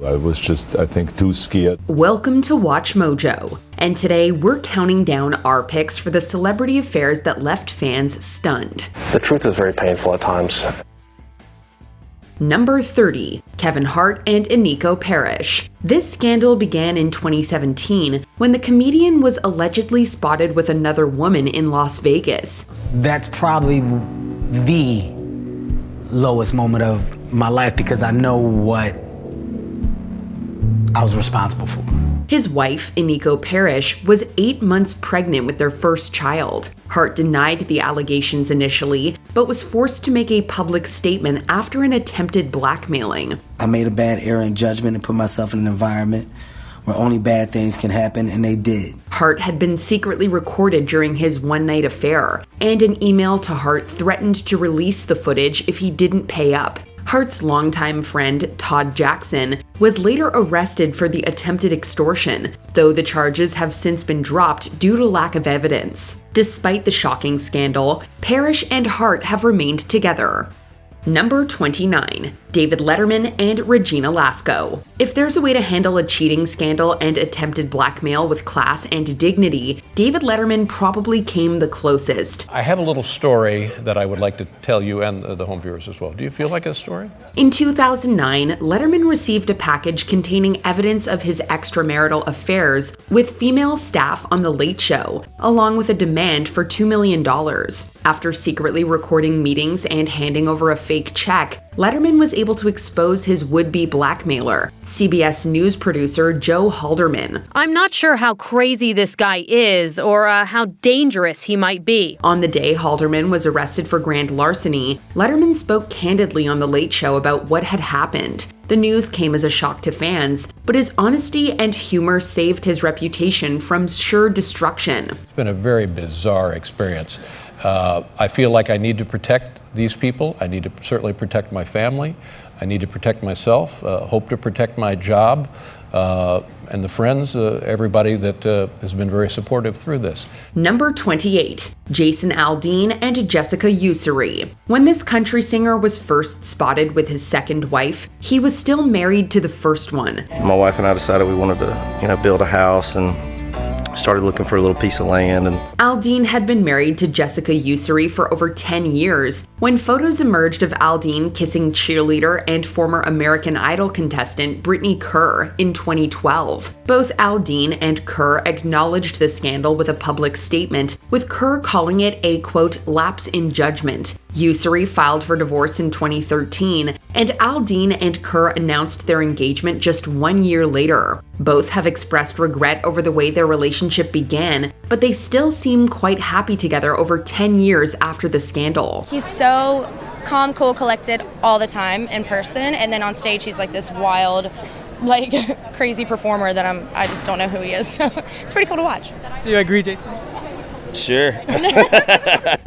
I was just, I think, too scared. Welcome to Watch Mojo, and today we're counting down our picks for the celebrity affairs that left fans stunned. The truth is very painful at times. Number 30, Kevin Hart and Eniko Parrish. This scandal began in 2017 when the comedian was allegedly spotted with another woman in Las Vegas. That's probably the lowest moment of my life because I know what I was responsible for. His wife, Eniko Parrish, was 8 months pregnant with their first child. Hart denied the allegations initially, but was forced to make a public statement after an attempted blackmailing. I made a bad error in judgment and put myself in an environment where only bad things can happen, and they did. Hart had been secretly recorded during his one-night affair, and an email to Hart threatened to release the footage if he didn't pay up. Hart's longtime friend, Todd Jackson, was later arrested for the attempted extortion, though the charges have since been dropped due to lack of evidence. Despite the shocking scandal, Parrish and Hart have remained together. Number 29, David Letterman and Regina Lasko. If there's a way to handle a cheating scandal and attempted blackmail with class and dignity, David Letterman probably came the closest. I have a little story that I would like to tell you and the home viewers as well. Do you feel like a story? In 2009, Letterman received a package containing evidence of his extramarital affairs with female staff on The Late Show, along with a demand for $2 million. After secretly recording meetings and handing over a fake check, Letterman was able to expose his would-be blackmailer, CBS News producer Joe Halderman. I'm not sure how crazy this guy is or how dangerous he might be. On the day Halderman was arrested for grand larceny, Letterman spoke candidly on The Late Show about what had happened. The news came as a shock to fans, but his honesty and humor saved his reputation from sure destruction. It's been a very bizarre experience. I feel like I need to protect these people. I need to certainly protect my family. I need to protect myself, hope to protect my job, and the friends, everybody that has been very supportive through this. Number 28, Jason Aldean and Jessica Ussery. When this country singer was first spotted with his second wife, he was still married to the first one. My wife and I decided we wanted to, build a house and started looking for a little piece of land. And Aldean had been married to Jessica Ussery for over 10 years when photos emerged of Aldean kissing cheerleader and former American Idol contestant Brittany Kerr in 2012. Both Aldean and Kerr acknowledged the scandal with a public statement, with Kerr calling it a, quote, lapse in judgment. Ussery filed for divorce in 2013, and Aldean and Kerr announced their engagement just 1 year later. Both have expressed regret over the way their relationship began, but they still seem quite happy together over 10 years after the scandal. He's so calm, cool, collected all the time in person, and then on stage he's like this wild, crazy performer that I just don't know who he is. So it's pretty cool to watch. Do you agree, Jason? sure.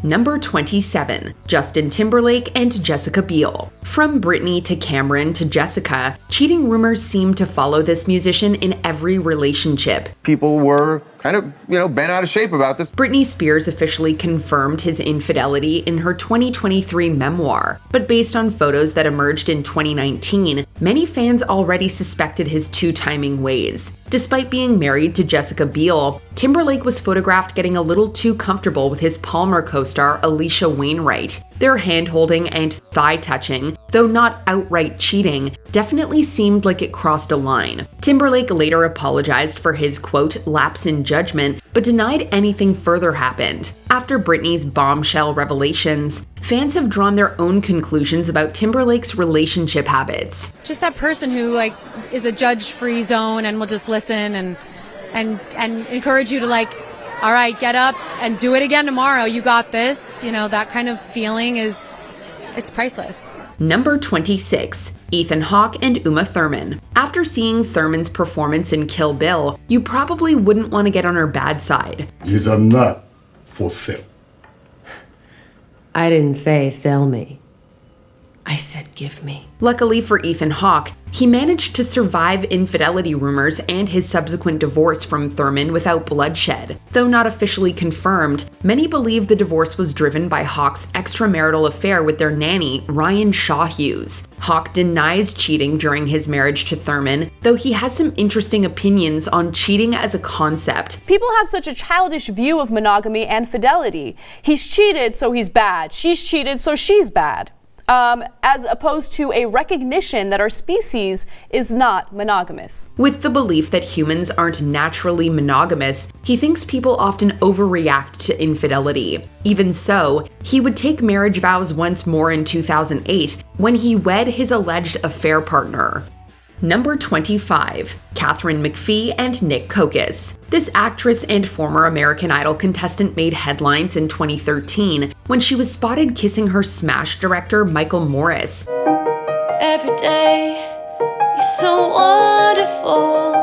Number 27, Justin Timberlake and Jessica Biel. From Britney to Cameron to Jessica, cheating rumors seem to follow this musician in every relationship. People were kind of, bent out of shape about this. Britney Spears officially confirmed his infidelity in her 2023 memoir, but based on photos that emerged in 2019, many fans already suspected his two-timing ways. Despite being married to Jessica Biel, Timberlake was photographed getting a little too comfortable with his Palmer co-star Alicia Wainwright. Their hand-holding and thigh-touching, though not outright cheating, definitely seemed like it crossed a line. Timberlake later apologized for his, quote, lapse in judgment, but denied anything further happened. After Britney's bombshell revelations, fans have drawn their own conclusions about Timberlake's relationship habits. Just that person who is a judge-free zone and will just listen and encourage you to all right, get up and do it again tomorrow. You got this. That kind of feeling it's priceless. Number 26, Ethan Hawke and Uma Thurman. After seeing Thurman's performance in Kill Bill, you probably wouldn't want to get on her bad side. These are not for sale. I didn't say sell me. I I said, give me. Luckily for Ethan Hawke, he managed to survive infidelity rumors and his subsequent divorce from Thurman without bloodshed. Though not officially confirmed, many believe the divorce was driven by Hawke's extramarital affair with their nanny, Ryan Shaw Hughes. Hawke denies cheating during his marriage to Thurman, though he has some interesting opinions on cheating as a concept. People have such a childish view of monogamy and fidelity. He's cheated, so he's bad. She's cheated, so she's bad. As opposed to a recognition that our species is not monogamous. With the belief that humans aren't naturally monogamous, he thinks people often overreact to infidelity. Even so, he would take marriage vows once more in 2008 when he wed his alleged affair partner. Number 25. Katharine McPhee and Nick Kokis. This actress and former American Idol contestant made headlines in 2013 when she was spotted kissing her Smash director Michael Morris. Every day is so wonderful.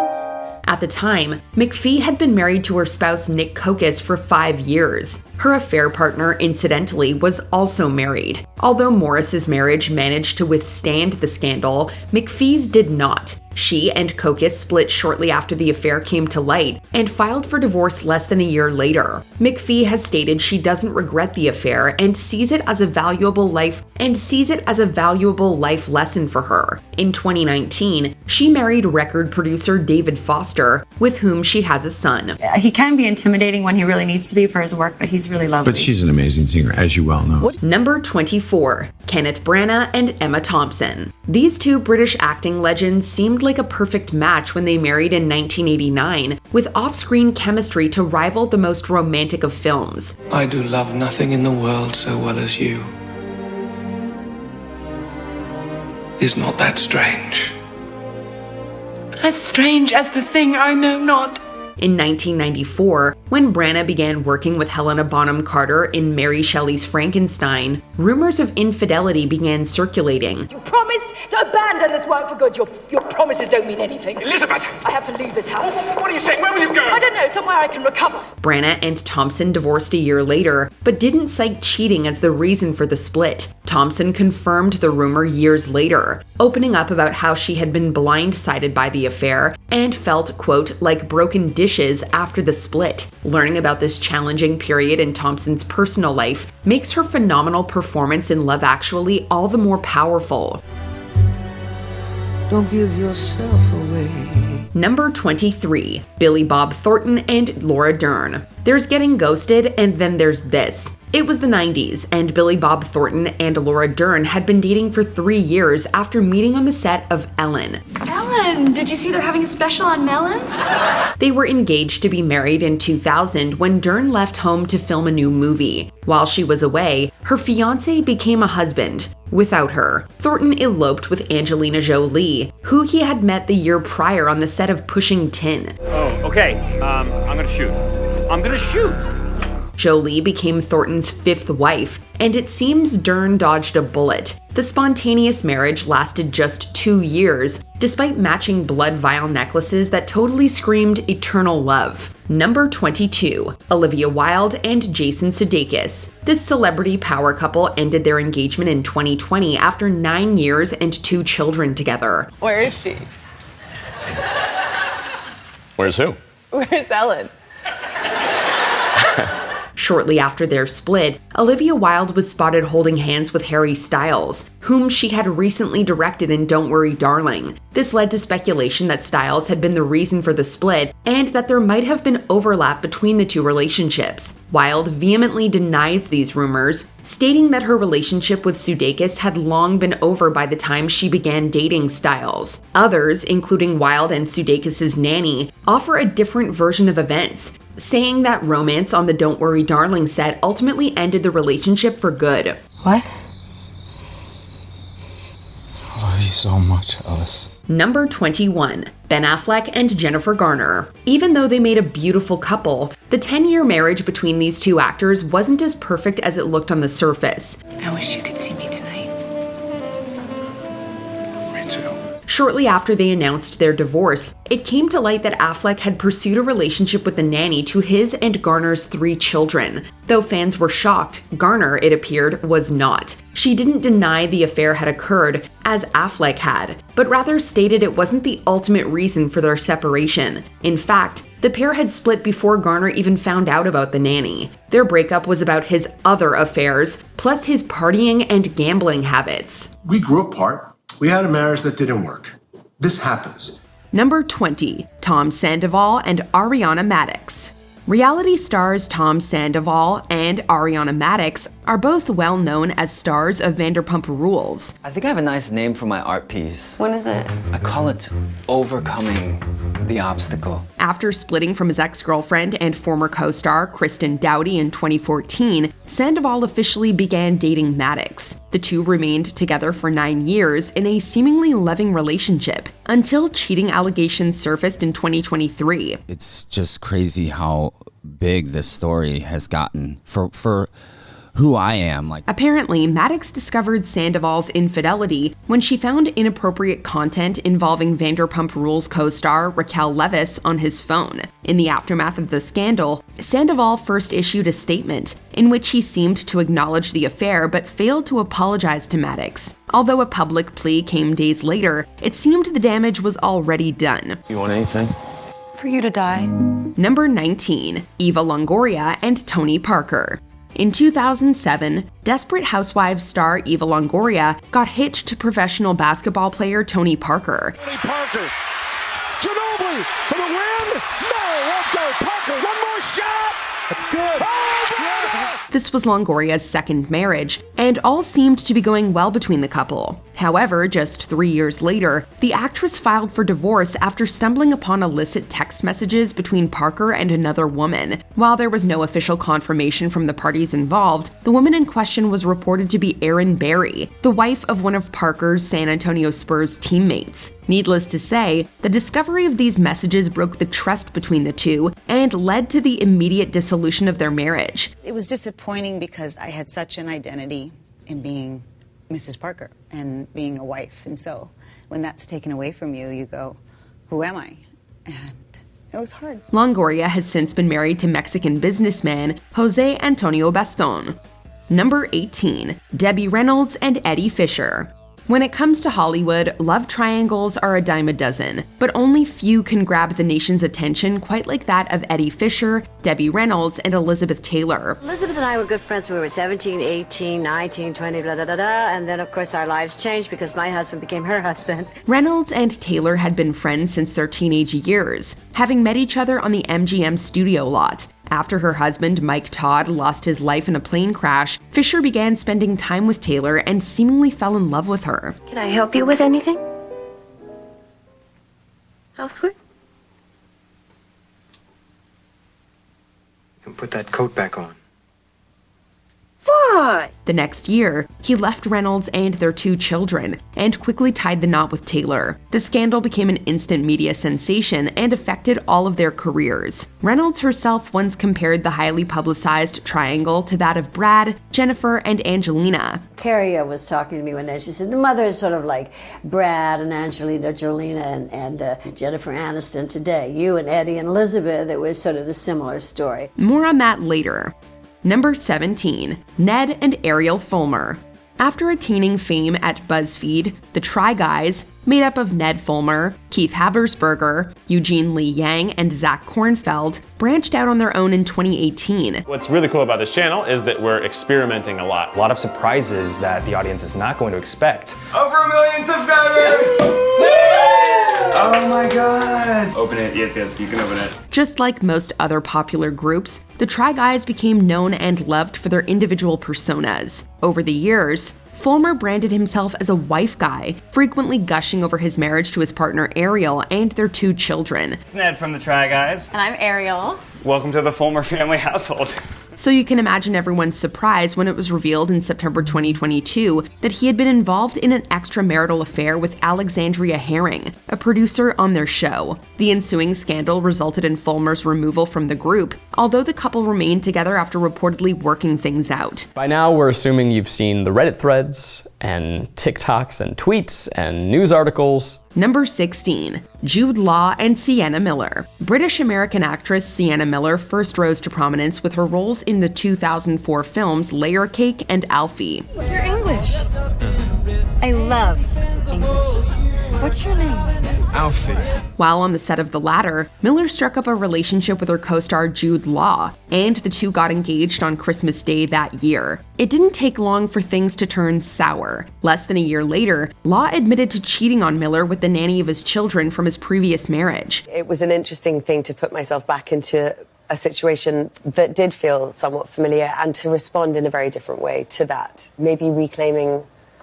At the time, McPhee had been married to her spouse Nick Kokis for 5 years. Her affair partner, incidentally, was also married. Although Morris's marriage managed to withstand the scandal, McPhee's did not. She and Kokis split shortly after the affair came to light and filed for divorce less than a year later. McPhee has stated she doesn't regret the affair and sees it as a valuable life lesson for her. In 2019, she married record producer David Foster, with whom she has a son. He can be intimidating when he really needs to be for his work, but he's really lovely. But she's an amazing singer, as you well know. Number 24. Kenneth Branagh and Emma Thompson. These two British acting legends seemed like a perfect match when they married in 1989, with off-screen chemistry to rival the most romantic of films. I do love nothing in the world so well as you. Is not that strange? As strange as the thing I know not. In 1994, when Branagh began working with Helena Bonham Carter in Mary Shelley's Frankenstein, rumors of infidelity began circulating. You promised to abandon this work for good. Your promises don't mean anything. Elizabeth! I have to leave this house. What are you saying? Where will you go? I don't know, somewhere I can recover. Branagh and Thompson divorced a year later, but didn't cite cheating as the reason for the split. Thompson confirmed the rumor years later, opening up about how she had been blindsided by the affair and felt, quote, like broken dishes after the split. Learning about this challenging period in Thompson's personal life makes her phenomenal performance in Love Actually all the more powerful. Don't give yourself away. Number 23. Billy Bob Thornton and Laura Dern. There's Getting Ghosted, and then there's this. It was the 90s, and Billy Bob Thornton and Laura Dern had been dating for 3 years after meeting on the set of Ellen. Ellen, did you see they're having a special on melons? They were engaged to be married in 2000 when Dern left home to film a new movie. While she was away, her fiancé became a husband. Without her, Thornton eloped with Angelina Jolie, who he had met the year prior on the set of Pushing Tin. Oh, okay. I'm gonna shoot. Jolie became Thornton's 5th wife, and it seems Dern dodged a bullet. The spontaneous marriage lasted just 2 years, despite matching blood vial necklaces that totally screamed eternal love. Number 22. Olivia Wilde and Jason Sudeikis. This celebrity power couple ended their engagement in 2020 after 9 years and 2 children together. Where is she? Where's who? Where's Ellen? Shortly after their split, Olivia Wilde was spotted holding hands with Harry Styles, whom she had recently directed in Don't Worry Darling. This led to speculation that Styles had been the reason for the split and that there might have been overlap between the two relationships. Wilde vehemently denies these rumors, stating that her relationship with Sudeikis had long been over by the time she began dating Styles. Others, including Wilde and Sudeikis' nanny, offer a different version of events, saying that romance on the Don't Worry Darling set ultimately ended the relationship for good. What? I love you so much, Alice. Number 21. Ben Affleck and Jennifer Garner. Even though they made a beautiful couple, the 10-year marriage between these two actors wasn't as perfect as it looked on the surface. I wish you could see me tonight. Me too. Shortly after they announced their divorce, it came to light that Affleck had pursued a relationship with the nanny to his and Garner's 3 children. Though fans were shocked, Garner, it appeared, was not. She didn't deny the affair had occurred, as Affleck had, but rather stated it wasn't the ultimate reason for their separation. In fact, the pair had split before Garner even found out about the nanny. Their breakup was about his other affairs, plus his partying and gambling habits. We grew apart. We had a marriage that didn't work. This happens. Number 20, Tom Sandoval and Ariana Madix. Reality stars Tom Sandoval and Ariana Madix are both well known as stars of Vanderpump Rules. I think I have a nice name for my art piece. What is it? I call it Overcoming the Obstacle. After splitting from his ex-girlfriend and former co-star Kristen Dowdy in 2014, Sandoval officially began dating Madix. The two remained together for 9 years in a seemingly loving relationship, until cheating allegations surfaced in 2023. It's just crazy how big this story has gotten for who I am. Apparently, Madix discovered Sandoval's infidelity when she found inappropriate content involving Vanderpump Rules co-star Raquel Leviss on his phone. In the aftermath of the scandal, Sandoval first issued a statement in which he seemed to acknowledge the affair but failed to apologize to Madix. Although a public plea came days later, it seemed the damage was already done. You want anything? For you to die. Number 19, Eva Longoria and Tony Parker. In 2007, Desperate Housewives star Eva Longoria got hitched to professional basketball player Tony Parker. Parker. Ginobili for the win. No, let's go. Parker, one more shot. That's good. This was Longoria's second marriage, and all seemed to be going well between the couple. However, just 3 years later, the actress filed for divorce after stumbling upon illicit text messages between Parker and another woman. While there was no official confirmation from the parties involved, the woman in question was reported to be Erin Berry, the wife of one of Parker's San Antonio Spurs teammates. Needless to say, the discovery of these messages broke the trust between the two and led to the immediate dissolution of their marriage. It was disappointing because I had such an identity in being Mrs. Parker and being a wife. And so when that's taken away from you, you go, who am I? And it was hard. Longoria has since been married to Mexican businessman Jose Antonio Baston. Number 18, Debbie Reynolds and Eddie Fisher. When it comes to Hollywood, love triangles are a dime a dozen, but only few can grab the nation's attention quite like that of Eddie Fisher, Debbie Reynolds, and Elizabeth Taylor. Elizabeth and I were good friends when we were 17, 18, 19, 20, blah, blah, blah, blah, and then of course our lives changed because my husband became her husband. Reynolds and Taylor had been friends since their teenage years, having met each other on the MGM studio lot. After her husband, Mike Todd, lost his life in a plane crash, Fisher began spending time with Taylor and seemingly fell in love with her. Can I help you with anything? Elsewhere? You can put that coat back on. What? The next year, he left Reynolds and their 2 children and quickly tied the knot with Taylor. The scandal became an instant media sensation and affected all of their careers. Reynolds herself once compared the highly publicized triangle to that of Brad, Jennifer, and Angelina. Carrie was talking to me one day. She said, the mother is sort of like Brad and Angelina Jolina and Jennifer Aniston today. You and Eddie and Elizabeth, it was sort of the similar story. More on that later. Number 17, Ned and Ariel Fulmer. After attaining fame at BuzzFeed, the Try Guys, made up of Ned Fulmer, Keith Habersberger, Eugene Lee Yang, and Zach Kornfeld, branched out on their own in 2018. What's really cool about this channel is that we're experimenting a lot. A lot of surprises that the audience is not going to expect. Over 1 million subscribers! Oh my god! Open it, yes, you can open it. Just like most other popular groups, the Try Guys became known and loved for their individual personas. Over the years, Fulmer branded himself as a wife guy, frequently gushing over his marriage to his partner Ariel and their 2 children. It's Ned from the Try Guys. And I'm Ariel. Welcome to the Fulmer family household. So you can imagine everyone's surprise when it was revealed in September 2022 that he had been involved in an extramarital affair with Alexandria Herring, a producer on their show. The ensuing scandal resulted in Fulmer's removal from the group, although the couple remained together after reportedly working things out. By now, we're assuming you've seen the Reddit threads and TikToks and tweets and news articles. Number 16, Jude Law and Sienna Miller. British-American actress Sienna Miller first rose to prominence with her roles in the 2004 films Layer Cake and Alfie. You're English. I love English. What's your name? Alfie. While on the set of the latter, Miller struck up a relationship with her co-star Jude Law, and the two got engaged on Christmas Day that year. It didn't take long for things to turn sour. Less than a year later, Law admitted to cheating on Miller with the nanny of his children from his previous marriage. It was an interesting thing to put myself back into a situation that did feel somewhat familiar and to respond in a very different way to that, maybe reclaiming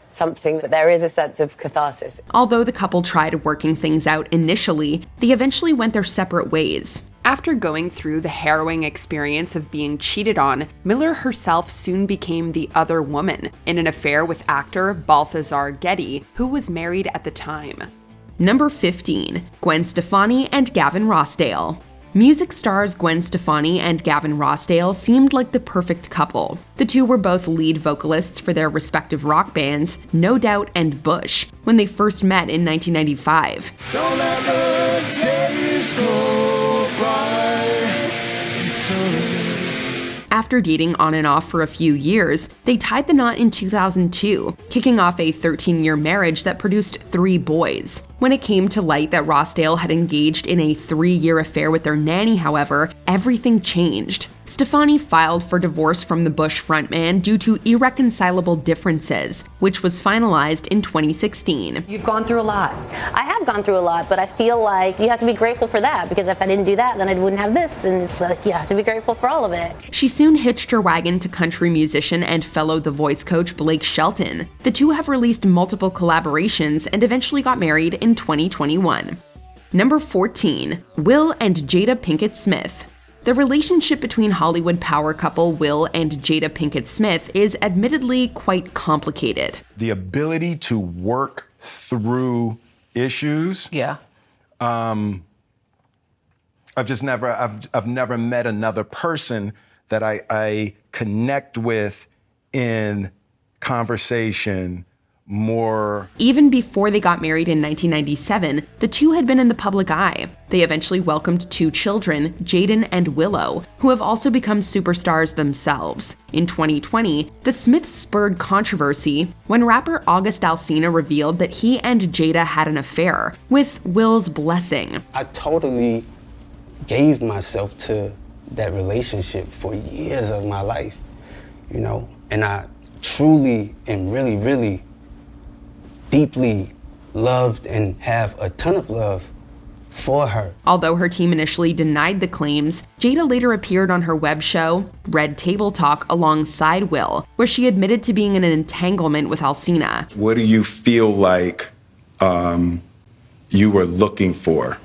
something, but there is a sense of catharsis. Although the couple tried working things out initially, they eventually went their separate ways. After going through the harrowing experience of being cheated on, Miller herself soon became the other woman in an affair with actor Balthazar Getty, who was married at the time. Number 15, Gwen Stefani and Gavin Rossdale. Music stars Gwen Stefani and Gavin Rossdale seemed like the perfect couple. The two were both lead vocalists for their respective rock bands, No Doubt and Bush, when they first met in 1995. Don't let the days go by. After dating on and off for a few years, they tied the knot in 2002, kicking off a 13-year marriage that produced 3 boys. When it came to light that Rossdale had engaged in a 3-year affair with their nanny, however, everything changed. Stefani filed for divorce from the Bush frontman due to irreconcilable differences, which was finalized in 2016. You've gone through a lot. I have gone through a lot, but I feel like you have to be grateful for that, because if I didn't do that, then I wouldn't have this, and it's like you have to be grateful for all of it. She soon hitched her wagon to country musician and fellow The Voice coach Blake Shelton. The two have released multiple collaborations and eventually got married in 2021. Number 14, Will and Jada Pinkett Smith. The relationship between Hollywood power couple Will and Jada Pinkett Smith is admittedly quite complicated. The ability to work through issues. Yeah. I've never met another person that I connect with in conversation more. Even before they got married in 1997, the two had been in the public eye. They eventually welcomed 2 children, Jaden and Willow, who have also become superstars themselves. In 2020, the Smiths spurred controversy when rapper August Alsina revealed that he and Jada had an affair, with Will's blessing. I totally gave myself to that relationship for years of my life, you know, and I truly and really, really deeply loved and have a ton of love for her. Although her team initially denied the claims, Jada later appeared on her web show, Red Table Talk, alongside Will, where she admitted to being in an entanglement with Alsina. What do you feel like you were looking for?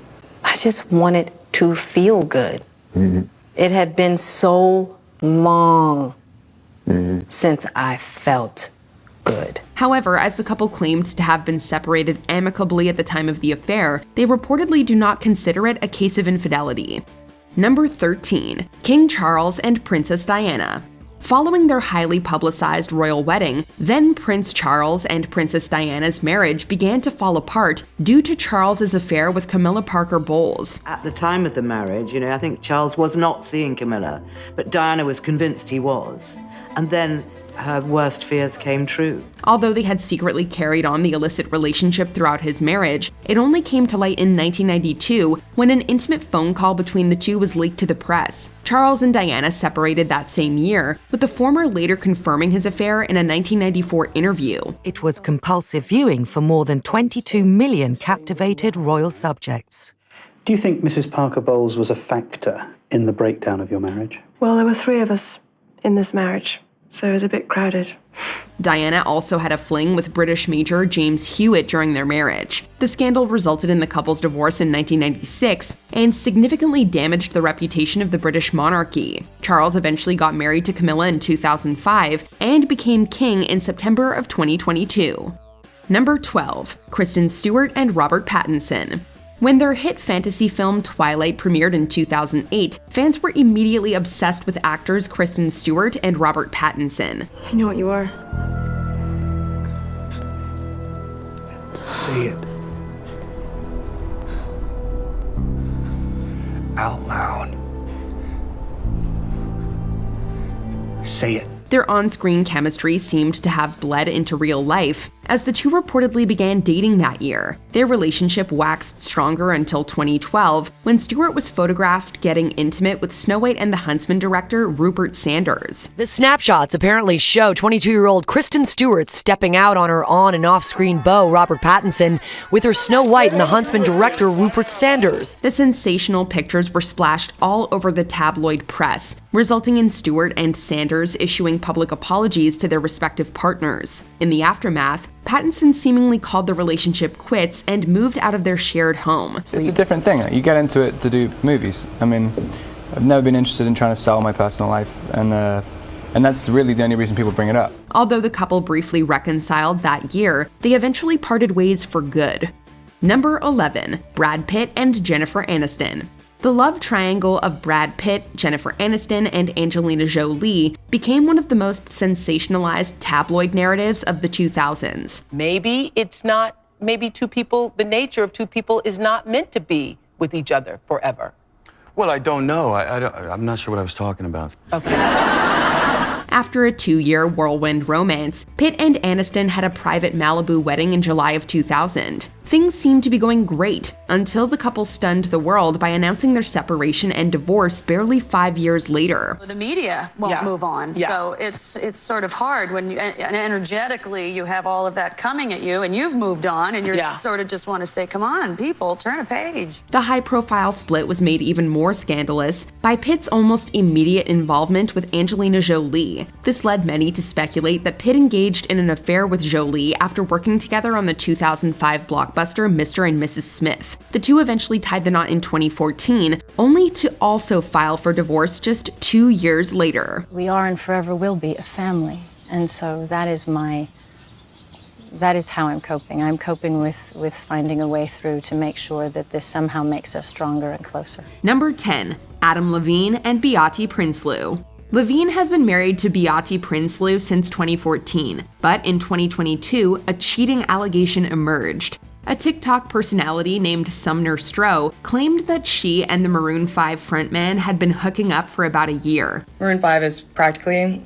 I just wanted to feel good. Mm-hmm. It had been so long since I felt good. However, as the couple claimed to have been separated amicably at the time of the affair, they reportedly do not consider it a case of infidelity. Number 13, King Charles and Princess Diana. Following their highly publicized royal wedding, then Prince Charles and Princess Diana's marriage began to fall apart due to Charles's affair with Camilla Parker Bowles. At the time of the marriage, I think Charles was not seeing Camilla, but Diana was convinced he was. And then her worst fears came true. Although they had secretly carried on the illicit relationship throughout his marriage, it only came to light in 1992 when an intimate phone call between the two was leaked to the press. Charles and Diana separated that same year, with the former later confirming his affair in a 1994 interview. It was compulsive viewing for more than 22 million captivated royal subjects. Do you think Mrs. Parker Bowles was a factor in the breakdown of your marriage? Well, there were 3 of us in this marriage, so it was a bit crowded. Diana also had a fling with British Major James Hewitt during their marriage. The scandal resulted in the couple's divorce in 1996 and significantly damaged the reputation of the British monarchy. Charles eventually got married to Camilla in 2005 and became king in September of 2022. Number 12, Kristen Stewart and Robert Pattinson. When their hit fantasy film Twilight premiered in 2008, fans were immediately obsessed with actors Kristen Stewart and Robert Pattinson. I know what you are. Say it. Out loud. Say it. Their on-screen chemistry seemed to have bled into real life, as the two reportedly began dating that year. Their relationship waxed stronger until 2012, when Stewart was photographed getting intimate with Snow White and the Huntsman director Rupert Sanders. The snapshots apparently show 22-year-old Kristen Stewart stepping out on her on- and off-screen beau, Robert Pattinson, with her Snow White and the Huntsman director Rupert Sanders. The sensational pictures were splashed all over the tabloid press, resulting in Stewart and Sanders issuing public apologies to their respective partners. In the aftermath, Pattinson seemingly called the relationship quits and moved out of their shared home. It's a different thing. You get into it to do movies. I mean, I've never been interested in trying to sell my personal life, and that's really the only reason people bring it up. Although the couple briefly reconciled that year, they eventually parted ways for good. Number 11, Brad Pitt and Jennifer Aniston. The love triangle of Brad Pitt, Jennifer Aniston, and Angelina Jolie became one of the most sensationalized tabloid narratives of the 2000s. Maybe it's not, maybe two people, the nature of two people is not meant to be with each other forever. Well, I don't know. I'm not sure what I was talking about. Okay. After a 2-year whirlwind romance, Pitt and Aniston had a private Malibu wedding in July of 2000. Things seemed to be going great until the couple stunned the world by announcing their separation and divorce barely 5 years later. The media won't move on, so it's sort of hard when you, and energetically you have all of that coming at you, and you've moved on, and you're sort of just want to say, come on, people, turn a page. The high-profile split was made even more scandalous by Pitt's almost immediate involvement with Angelina Jolie. This led many to speculate that Pitt engaged in an affair with Jolie after working together on the 2005 blockbuster Mr. and Mrs. Smith. The two eventually tied the knot in 2014, only to also file for divorce just 2 years later. We are and forever will be a family, and so that is how I'm coping. I'm coping with finding a way through to make sure that this somehow makes us stronger and closer. Number 10, Adam Levine and Beate Prinsloo. Levine has been married to Beate Prinsloo since 2014, but in 2022, a cheating allegation emerged. A TikTok personality named Sumner Stroh claimed that she and the Maroon 5 frontman had been hooking up for about a year. Maroon 5 is practically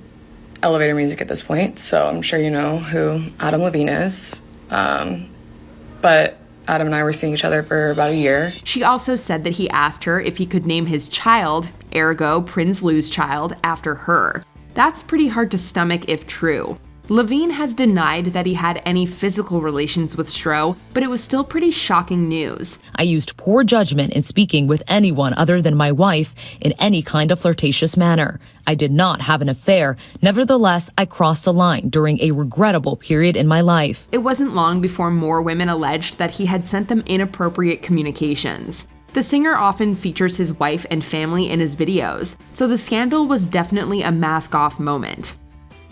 elevator music at this point, so I'm sure you know who Adam Levine is. But Adam and I were seeing each other for about a year. She also said that he asked her if he could name his child, ergo Prinsloo's child, after her. That's pretty hard to stomach if true. Levine has denied that he had any physical relations with Stroh, but it was still pretty shocking news. I used poor judgment in speaking with anyone other than my wife in any kind of flirtatious manner. I did not have an affair. Nevertheless, I crossed the line during a regrettable period in my life. It wasn't long before more women alleged that he had sent them inappropriate communications. The singer often features his wife and family in his videos, so the scandal was definitely a mask-off moment.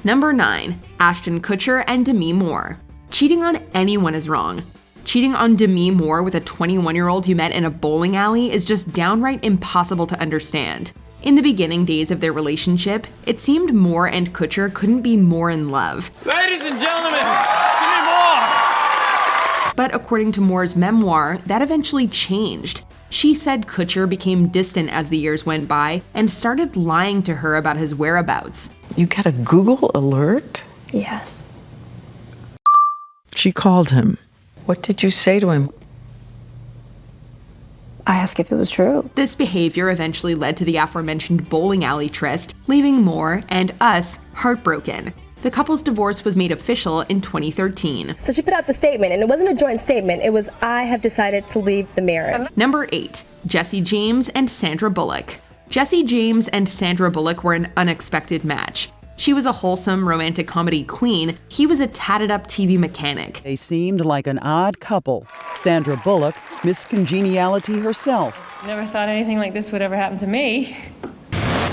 Number 9, Ashton Kutcher and Demi Moore. Cheating on anyone is wrong. Cheating on Demi Moore with a 21-year-old you met in a bowling alley is just downright impossible to understand. In the beginning days of their relationship, it seemed Moore and Kutcher couldn't be more in love. Ladies and gentlemen, Demi Moore! But according to Moore's memoir, that eventually changed. She said Kutcher became distant as the years went by and started lying to her about his whereabouts. You got a Google alert? Yes. She called him. What did you say to him? I asked if it was true. This behavior eventually led to the aforementioned bowling alley tryst, leaving Moore and us heartbroken. The couple's divorce was made official in 2013. So she put out the statement, and it wasn't a joint statement. It was, I have decided to leave the marriage. Number 8, Jesse James and Sandra Bullock. Jesse James and Sandra Bullock were an unexpected match. She was a wholesome romantic comedy queen. He was a tatted-up TV mechanic. They seemed like an odd couple. Sandra Bullock, Miss Congeniality herself. Never thought anything like this would ever happen to me.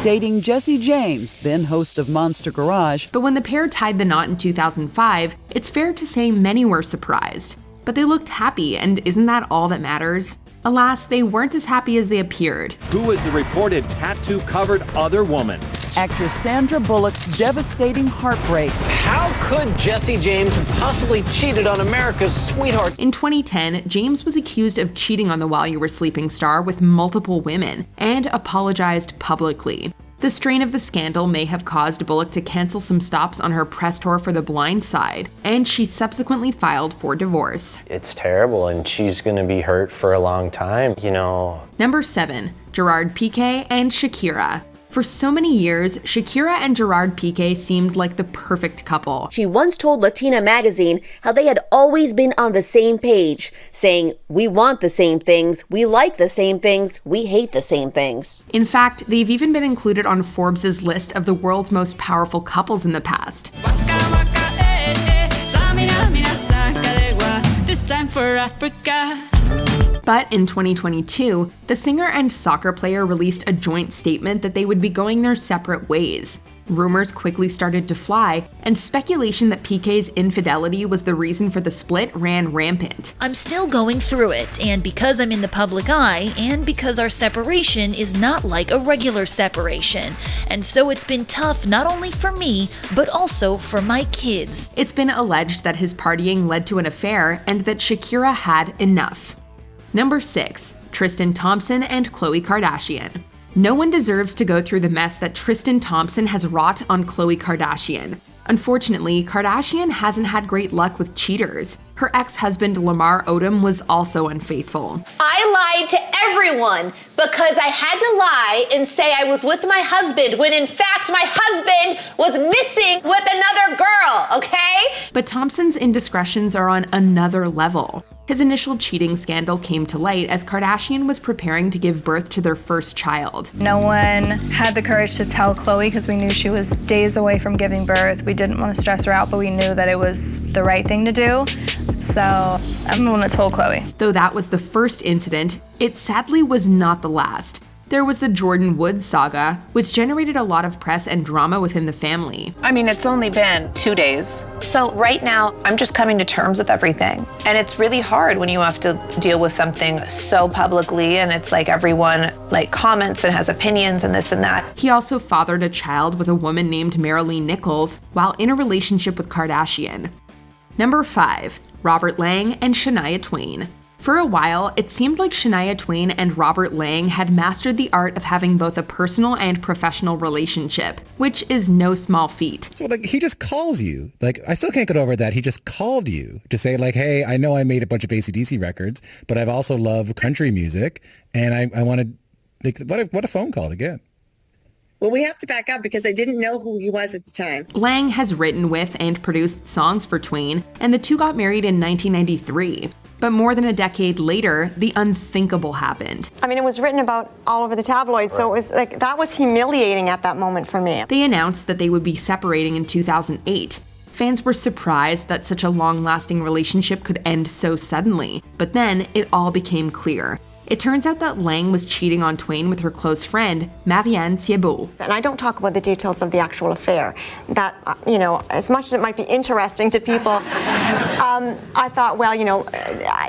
Dating Jesse James, then host of Monster Garage. But when the pair tied the knot in 2005, it's fair to say many were surprised. But they looked happy, and isn't that all that matters? Alas, they weren't as happy as they appeared. Who is the reported tattoo-covered other woman? Actress Sandra Bullock's devastating heartbreak. How could Jesse James have possibly cheated on America's sweetheart? In 2010, James was accused of cheating on the While You Were Sleeping star with multiple women and apologized publicly. The strain of the scandal may have caused Bullock to cancel some stops on her press tour for The Blind Side, and she subsequently filed for divorce. It's terrible, and she's gonna be hurt for a long time, you know. Number 7, Gerard Piqué and Shakira. For so many years, Shakira and Gerard Piqué seemed like the perfect couple. She once told Latina magazine how they had always been on the same page, saying, "We want the same things, we like the same things, we hate the same things." In fact, they've even been included on Forbes' list of the world's most powerful couples in the past. This time for Africa. But in 2022, the singer and soccer player released a joint statement that they would be going their separate ways. Rumors quickly started to fly, and speculation that Piqué's infidelity was the reason for the split ran rampant. I'm still going through it, and because I'm in the public eye, and because our separation is not like a regular separation, and so it's been tough not only for me, but also for my kids. It's been alleged that his partying led to an affair and that Shakira had enough. Number 6, Tristan Thompson and Khloe Kardashian. No one deserves to go through the mess that Tristan Thompson has wrought on Khloe Kardashian. Unfortunately, Kardashian hasn't had great luck with cheaters. Her ex-husband Lamar Odom was also unfaithful. I lied to everyone because I had to lie and say I was with my husband when in fact my husband was missing with another girl, okay? But Thompson's indiscretions are on another level. His initial cheating scandal came to light as Kardashian was preparing to give birth to their first child. No one had the courage to tell Khloe because we knew she was days away from giving birth. We didn't want to stress her out, but we knew that it was the right thing to do. So I'm the one that told Khloe. Though that was the first incident, it sadly was not the last. There was the Jordyn Woods saga, which generated a lot of press and drama within the family. I mean, it's only been 2 days. So right now, I'm just coming to terms with everything. And it's really hard when you have to deal with something so publicly and it's like everyone comments and has opinions and this and that. He also fathered a child with a woman named Marilee Nichols while in a relationship with Kardashian. Number 5, Robert Lang and Shania Twain. For a while, it seemed like Shania Twain and Robert Lang had mastered the art of having both a personal and professional relationship, which is no small feat. So he just calls you. I still can't get over that. He just called you to say hey, I know I made a bunch of AC/DC records, but I've also loved country music, and I wanted, what a phone call to get. Well, we have to back up because I didn't know who he was at the time. Lang has written with and produced songs for Twain, and the two got married in 1993. But more than a decade later, the unthinkable happened. I mean, it was written about all over the tabloids, so it was that was humiliating at that moment for me. They announced that they would be separating in 2008. Fans were surprised that such a long-lasting relationship could end so suddenly, but then it all became clear. It turns out that Lang was cheating on Twain with her close friend, Marianne Thiebaud. And I don't talk about the details of the actual affair. That, as much as it might be interesting to people, I thought,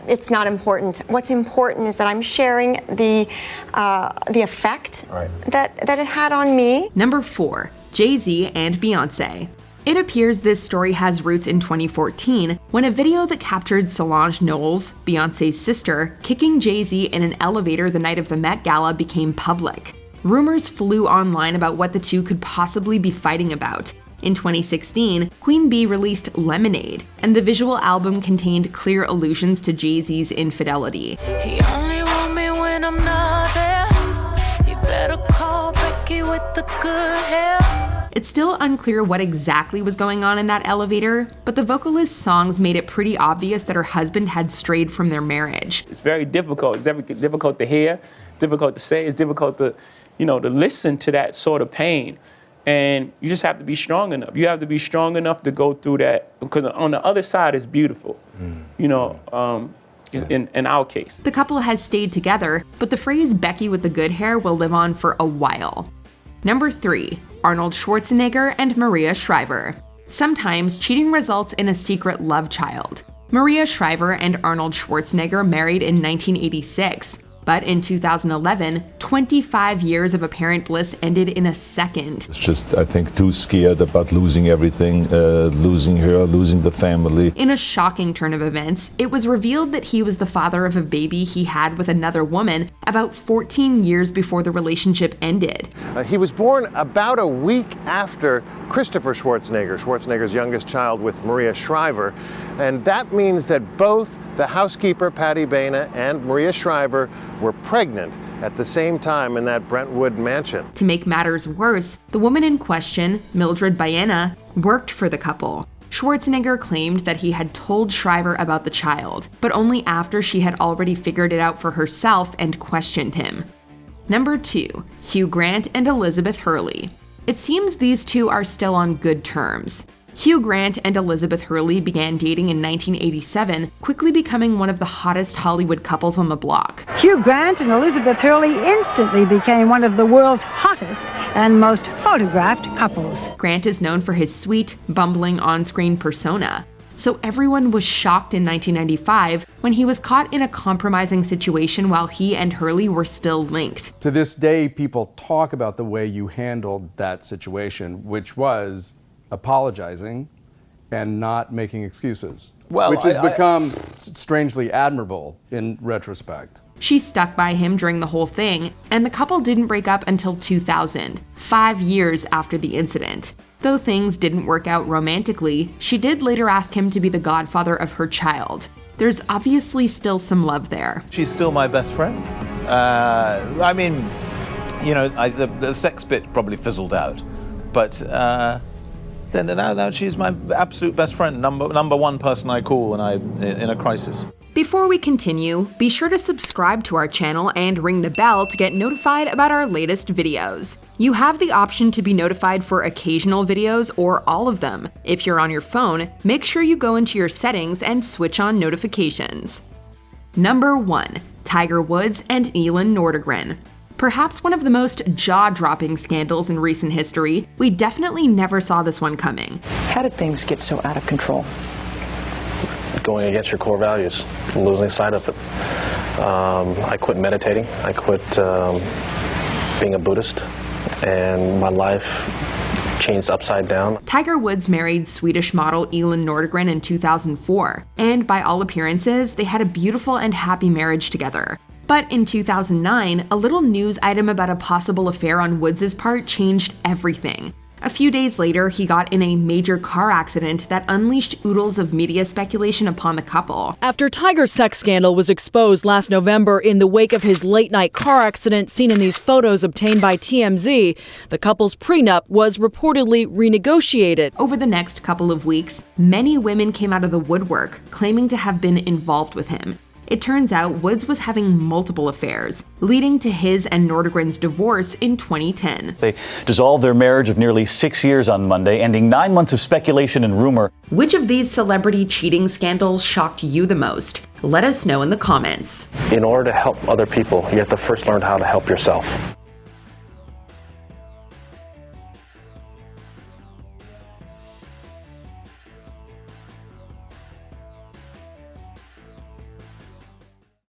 it's not important. What's important is that I'm sharing the effect that it had on me. Number 4, Jay-Z and Beyoncé. It appears this story has roots in 2014 when a video that captured Solange Knowles, Beyoncé's sister, kicking Jay-Z in an elevator the night of the Met Gala became public. Rumors flew online about what the two could possibly be fighting about. In 2016, Queen Bee released Lemonade, and the visual album contained clear allusions to Jay-Z's infidelity. He only want me when I'm not there. You better call Becky with the good hair. It's still unclear what exactly was going on in that elevator, but the vocalist's songs made it pretty obvious that her husband had strayed from their marriage. It's very difficult. It's difficult to hear, it's difficult to say, it's difficult to, to listen to that sort of pain. And you just have to be strong enough. You have to be strong enough to go through that, because on the other side is beautiful, in our case. The couple has stayed together, but the phrase Becky with the good hair will live on for a while. Number 3, Arnold Schwarzenegger and Maria Shriver. Sometimes cheating results in a secret love child. Maria Shriver and Arnold Schwarzenegger married in 1986. But in 2011, 25 years of apparent bliss ended in a second. It's just, I think, too scared about losing everything, losing her, losing the family. In a shocking turn of events, it was revealed that he was the father of a baby he had with another woman about 14 years before the relationship ended. He was born about a week after Christopher Schwarzenegger, Schwarzenegger's youngest child, with Maria Shriver. And that means that both the housekeeper, Patty Baina, and Maria Shriver were pregnant at the same time in that Brentwood mansion. To make matters worse, the woman in question, Mildred Baena, worked for the couple. Schwarzenegger claimed that he had told Shriver about the child, but only after she had already figured it out for herself and questioned him. Number 2, Hugh Grant and Elizabeth Hurley. It seems these two are still on good terms. Hugh Grant and Elizabeth Hurley began dating in 1987, quickly becoming one of the hottest Hollywood couples on the block. Hugh Grant and Elizabeth Hurley instantly became one of the world's hottest and most photographed couples. Grant is known for his sweet, bumbling on-screen persona. So everyone was shocked in 1995 when he was caught in a compromising situation while he and Hurley were still linked. To this day, people talk about the way you handled that situation, which was apologizing and not making excuses, which has become strangely admirable in retrospect. She stuck by him during the whole thing, and the couple didn't break up until 2000, 5 years after the incident. Though things didn't work out romantically, she did later ask him to be the godfather of her child. There's obviously still some love there. She's still my best friend. I mean, you know, the sex bit probably fizzled out, but now she's my absolute best friend, number one person I call when I'm in a crisis. Before we continue, be sure to subscribe to our channel and ring the bell to get notified about our latest videos. You have the option to be notified for occasional videos or all of them. If you're on your phone, make sure you go into your settings and switch on notifications. Number 1, Tiger Woods and Elin Nordegren. Perhaps one of the most jaw-dropping scandals in recent history, we definitely never saw this one coming. How did things get so out of control? Going against your core values, losing sight of it. I quit meditating. I quit being a Buddhist, and my life changed upside down. Tiger Woods married Swedish model Elin Nordegren in 2004, and by all appearances, they had a beautiful and happy marriage together. But in 2009, a little news item about a possible affair on Woods' part changed everything. A few days later, he got in a major car accident that unleashed oodles of media speculation upon the couple. After Tiger's sex scandal was exposed last November in the wake of his late-night car accident seen in these photos obtained by TMZ, the couple's prenup was reportedly renegotiated. Over the next couple of weeks, many women came out of the woodwork, claiming to have been involved with him. It turns out Woods was having multiple affairs, leading to his and Nordegren's divorce in 2010. They dissolved their marriage of nearly 6 years on Monday, ending 9 months of speculation and rumor. Which of these celebrity cheating scandals shocked you the most? Let us know in the comments. In order to help other people, you have to first learn how to help yourself.